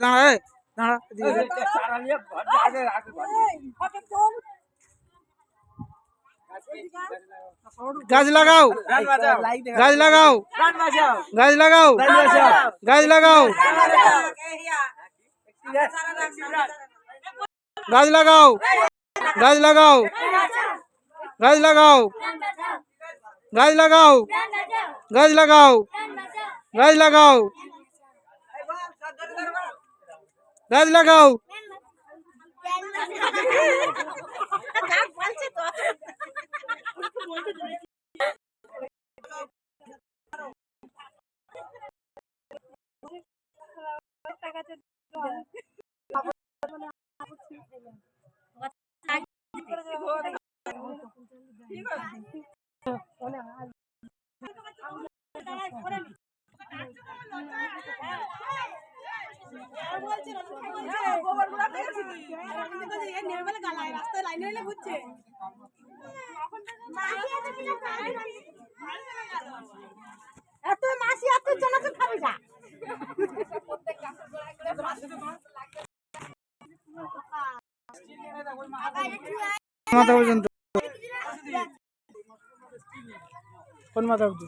দাঁড়া দাঁড়া গাছ লাগাও গাছ লাগাও গাছ লাগাও গাছ লাগাও গাছ লাগাও গাছ লাগাও গাছ লাগাও গাছ লাগাও গাছ লাগাও গাছ লাগাও গাছ লাগাও এত মাসি এত জন তো খাবি যা মাথা পর্যন্ত কোন মাথা অবধি